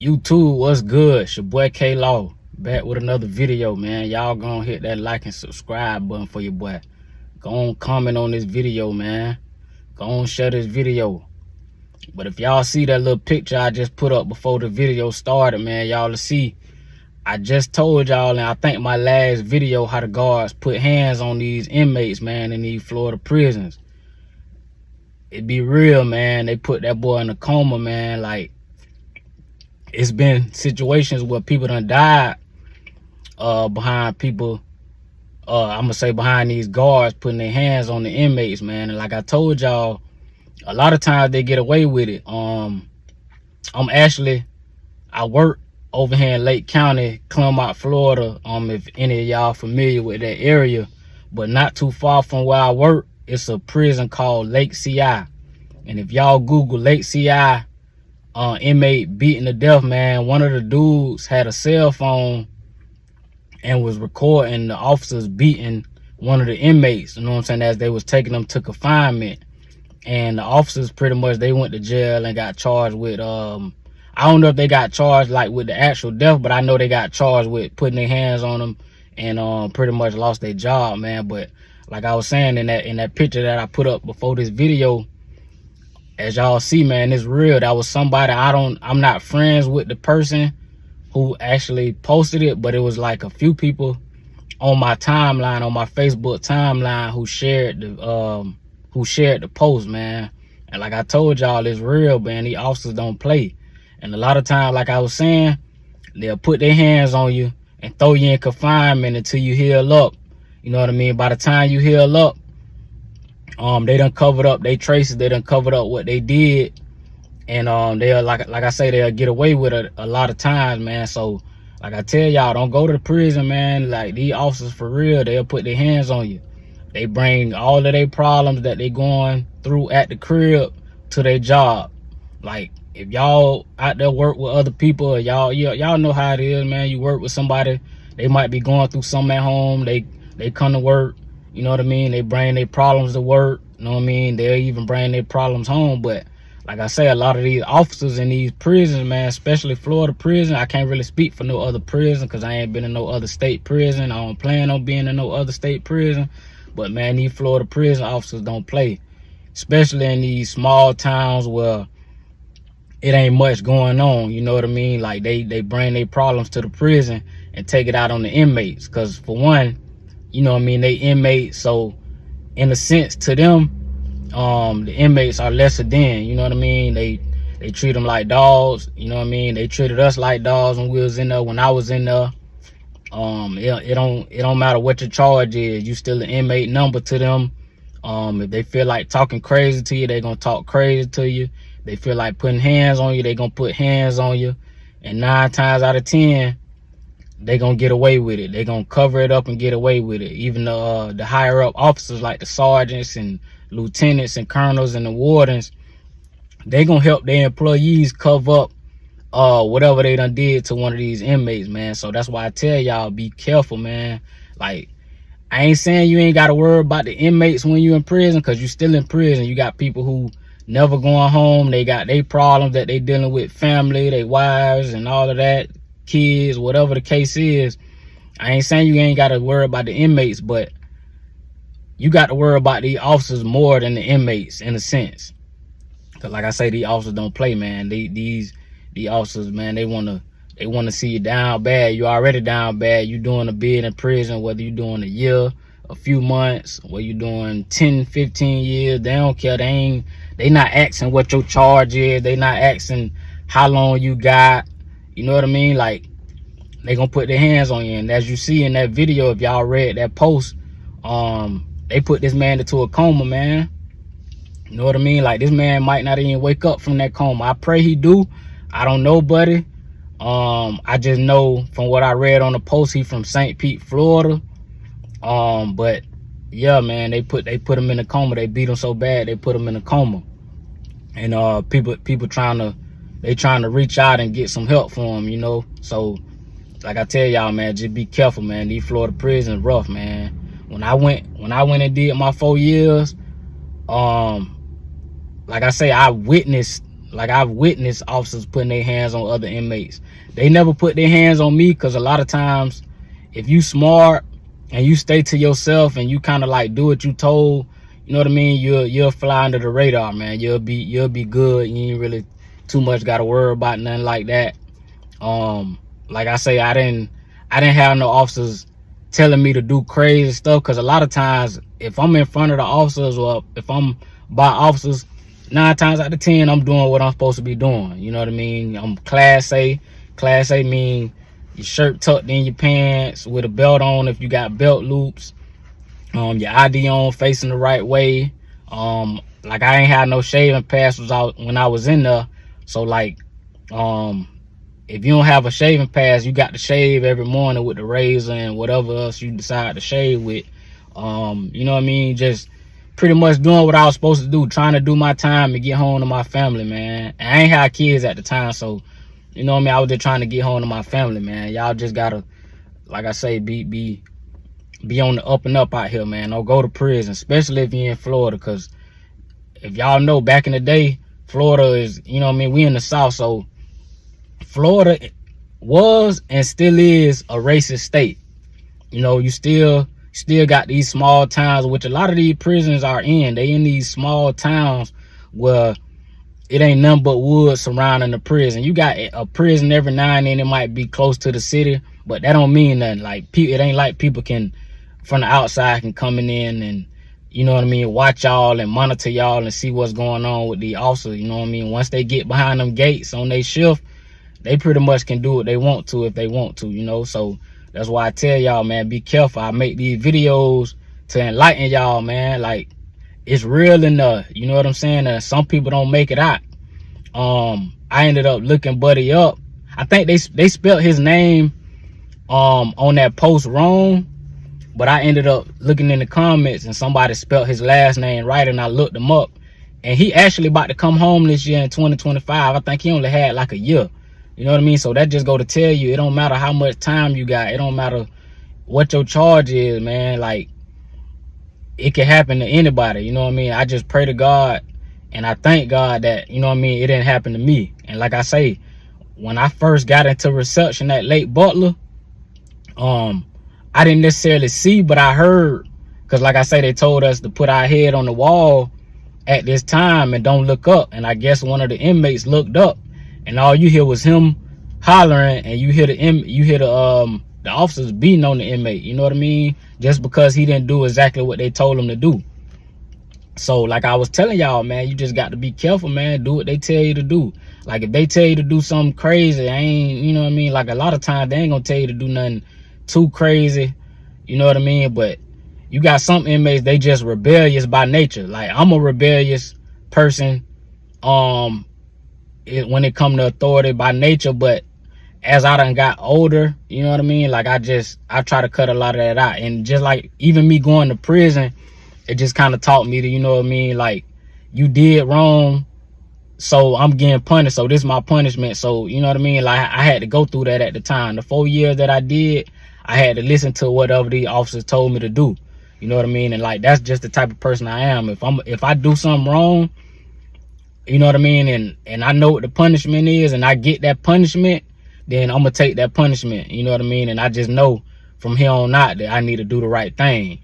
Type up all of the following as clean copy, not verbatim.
YouTube, what's good? It's your boy K Law back with another video, man. Y'all gonna hit that like and subscribe button for your boy. Go on, comment on this video, man. Go on, share this video. But if y'all see that little picture I just put up before the video started, man, y'all will see. I just told y'all, and I think my last video, how the guards put hands on these inmates, man, in these Florida prisons. It be real, man. They put that boy in a coma, man. Like, it's been situations where people done died behind people, I'm gonna say behind these guards putting their hands on the inmates, man. And like I told y'all, a lot of times they get away with it. I work over here in Lake County, Clement, Florida. If any of y'all familiar with that area, but not too far from where I work, it's a prison called Lake CI. And if y'all Google Lake CI, inmate beaten to death, man, one of the dudes had a cell phone and was recording the officers beating one of the inmates, you know what I'm saying, as they was taking them to confinement. And the officers pretty much, they went to jail and got charged with, I don't know if they got charged like with the actual death, but I know they got charged with putting their hands on them and pretty much lost their job, man. But like I was saying in that picture that I put up before this video, as y'all see, man, it's real. That was somebody, I'm not friends with the person who actually posted it, but it was like a few people on my timeline, on my Facebook timeline, who shared the post, man. And like I told y'all, it's real, man. These officers don't play. And a lot of times, like I was saying, they'll put their hands on you and throw you in confinement until you heal up. You know what I mean? By the time you heal up, they done covered up their traces, they done covered up what they did, and they'll, like I say, they'll get away with it a lot of times, man. So like I tell y'all, don't go to the prison, man. Like, these officers, for real, they'll put their hands on you. They bring all of their problems that they going through at the crib to their job. Like, if y'all out there work with other people, or y'all know how it is, man. You work with somebody, they might be going through something at home, they come to work, you know what I mean? They bring their problems to work, you know what I mean? They'll even bring their problems home. But like I say, a lot of these officers in these prisons, man, especially Florida prison, I can't really speak for no other prison because I ain't been in no other state prison. I don't plan on being in no other state prison. But man, these Florida prison officers don't play, especially in these small towns where it ain't much going on, you know what I mean? Like, they bring their problems to the prison and take it out on the inmates. Because for one, you know what I mean, they inmates, so in a sense to them, the inmates are lesser than, you know what I mean? They treat them like dogs, you know what I mean? They treated us like dogs when we was in there, when I was in there. It don't matter what your charge is, you still an inmate number to them. If they feel like talking crazy to you, they gonna talk crazy to you. They feel like putting hands on you, they gonna put hands on you. And 9 times out of 10, they gonna get away with it. They gonna cover it up and get away with it. Even the higher up officers, like the sergeants and lieutenants and colonels and the wardens, they gonna help their employees cover up whatever they done did to one of these inmates, man. So that's why I tell y'all, be careful, man. Like, I ain't saying you ain't gotta worry about the inmates when you in prison, because you still in prison. You got people who never going home. They got their problems that they dealing with, family, their wives and all of that, kids, whatever the case is. I ain't saying you ain't got to worry about the inmates, but you got to worry about the officers more than the inmates, in a sense. Because like I say, these officers don't play, man. These officers, man, they want to see you down bad. You already down bad. You doing a bid in prison, whether you doing a year, a few months, whether you doing 10, 15 years, they don't care. They not asking what your charge is. They not asking how long you got. You know what I mean? Like, they gonna put their hands on you. And as you see in that video, if y'all read that post, they put this man into a coma, man. You know what I mean? Like, this man might not even wake up from that coma. I pray he do. I don't know, buddy. I just know from what I read on the post, he from St. Pete, Florida. But yeah, man, they put him in a coma. They beat him so bad, they put him in a coma. And people trying to reach out and get some help for him, you know. So like I tell y'all, man, just be careful, man. These Florida prisons rough, man. When I went and did my 4 years, like I say, I witnessed like I've witnessed officers putting their hands on other inmates. They never put their hands on me, because a lot of times, if you smart and you stay to yourself and you kind of like do what you told, you know what I mean, you'll fly under the radar, man. You'll be good. You ain't really too much got to worry about nothing like that. Like I say, I didn't have no officers telling me to do crazy stuff, because a lot of times if I'm in front of the officers, or if I'm by officers, 9 times out of 10 I'm doing what I'm supposed to be doing. You know what I mean? I'm class A. Class A mean your shirt tucked in your pants with a belt on if you got belt loops, your ID on, facing the right way. Like I ain't had no shaving pads when I was in there, so like if you don't have a shaving pads, you got to shave every morning with the razor and whatever else you decide to shave with. You know what I mean? Just pretty much doing what I was supposed to do, trying to do my time and get home to my family, man. And I ain't had kids at the time, so you know what I mean, I was just trying to get home to my family, man. Y'all just gotta, like I say, be on the up and up out here, man. Don't go to prison, especially if you're in Florida, because if y'all know, back in the day, Florida is, you know what I mean, we in the South, so Florida was and still is a racist state. You know, you still got these small towns, which a lot of these prisons are in. They in these small towns where it ain't nothing but woods surrounding the prison. You got a prison every now and then, it might be close to the city, but that don't mean nothing. Like, it ain't like people can, from the outside, can come in and, you know what I mean, watch y'all and monitor y'all and see what's going on with the officers. You know what I mean? Once they get behind them gates on their shift, they pretty much can do what they want to if they want to, you know? So that's why I tell y'all, man, be careful. I make these videos to enlighten y'all, man. Like, it's real enough, you know what I'm saying? Some people don't make it out. I ended up looking Buddy up. I think they spelled his name on that post wrong, but I ended up looking in the comments and somebody spelled his last name right, and I looked him up, and he actually about to come home this year in 2025. I think he only had like a year. You know what I mean? So that just go to tell you, it don't matter how much time you got. It don't matter what your charge is, man. Like, it can happen to anybody. You know what I mean? I just pray to God and I thank God that, you know what I mean, it didn't happen to me. And like I say, when I first got into reception at Lake Butler, I didn't necessarily see, but I heard, because like I say, they told us to put our head on the wall at this time and don't look up. And I guess one of the inmates looked up, and all you hear was him hollering, and you hear the officers beating on the inmate. You know what I mean? Just because he didn't do exactly what they told him to do. So like I was telling y'all, man, you just got to be careful, man. Do what they tell you to do. Like, if they tell you to do something crazy, you know what I mean? Like, a lot of times they ain't gonna tell you to do nothing too crazy. You know what I mean? But you got some inmates, they just rebellious by nature. Like, I'm a rebellious person when it come to authority by nature, but as I done got older, you know what I mean, like, I try to cut a lot of that out. And just like even me going to prison, it just kind of taught me to, you know what I mean, like, you did wrong, so I'm getting punished, so this is my punishment. So, you know what I mean, like, I had to go through that at the time. The 4 years that I did, I had to listen to whatever the officers told me to do. You know what I mean? And like, that's just the type of person I am. If I do something wrong, you know what I mean, and I know what the punishment is, and I get that punishment, then I'm gonna take that punishment. You know what I mean? And I just know from here on out that I need to do the right thing.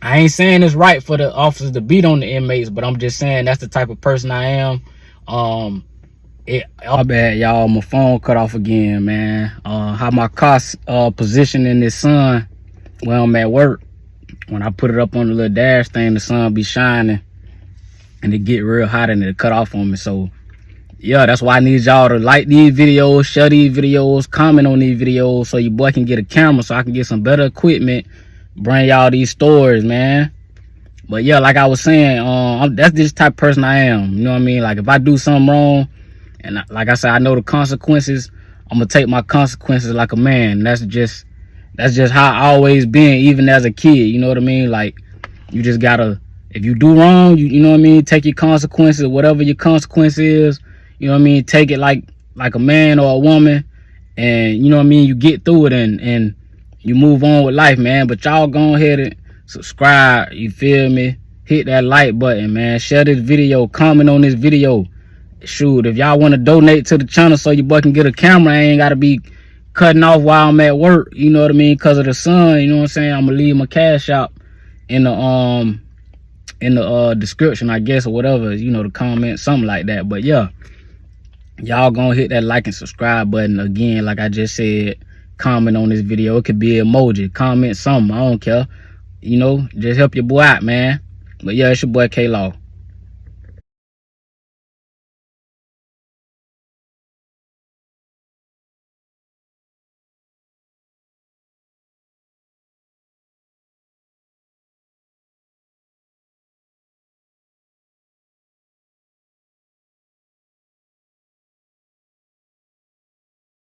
I ain't saying it's right for the officers to beat on the inmates, but I'm just saying that's the type of person I am. My bad, y'all. My phone cut off again, man. How my car's positioned in this sun when I'm at work. When I put it up on the little dash thing, the sun be shining, and it get real hot and it cut off on me. So yeah, that's why I need y'all to like these videos, share these videos, comment on these videos, so your boy can get a camera, so I can get some better equipment, bring y'all these stories, man. But yeah, like I was saying, that's this type of person I am. You know what I mean? Like, if I do something wrong, and like I said, I know the consequences, I'm gonna take my consequences like a man. That's just how I always been, even as a kid. You know what I mean? Like, you just gotta, if you do wrong, you know what I mean, take your consequences, whatever your consequence is. You know what I mean? Take it like a man or a woman, and you know what I mean, you get through it and you move on with life, man. But y'all go ahead and subscribe, you feel me? Hit that like button, man. Share this video, comment on this video. shoot, if y'all want to donate to the channel so your boy can get a camera, I ain't gotta be cutting off while I'm at work, you know what I mean, because of the sun, you know what I'm saying. I'm gonna leave my cash out in the description, I guess, or whatever, you know, the comment, something like that. But yeah, y'all gonna hit that like and subscribe button. Again, like I just said, comment on this video. It could be an emoji, comment something, I don't care, you know, just help your boy out, man. But yeah, it's your boy K-Law.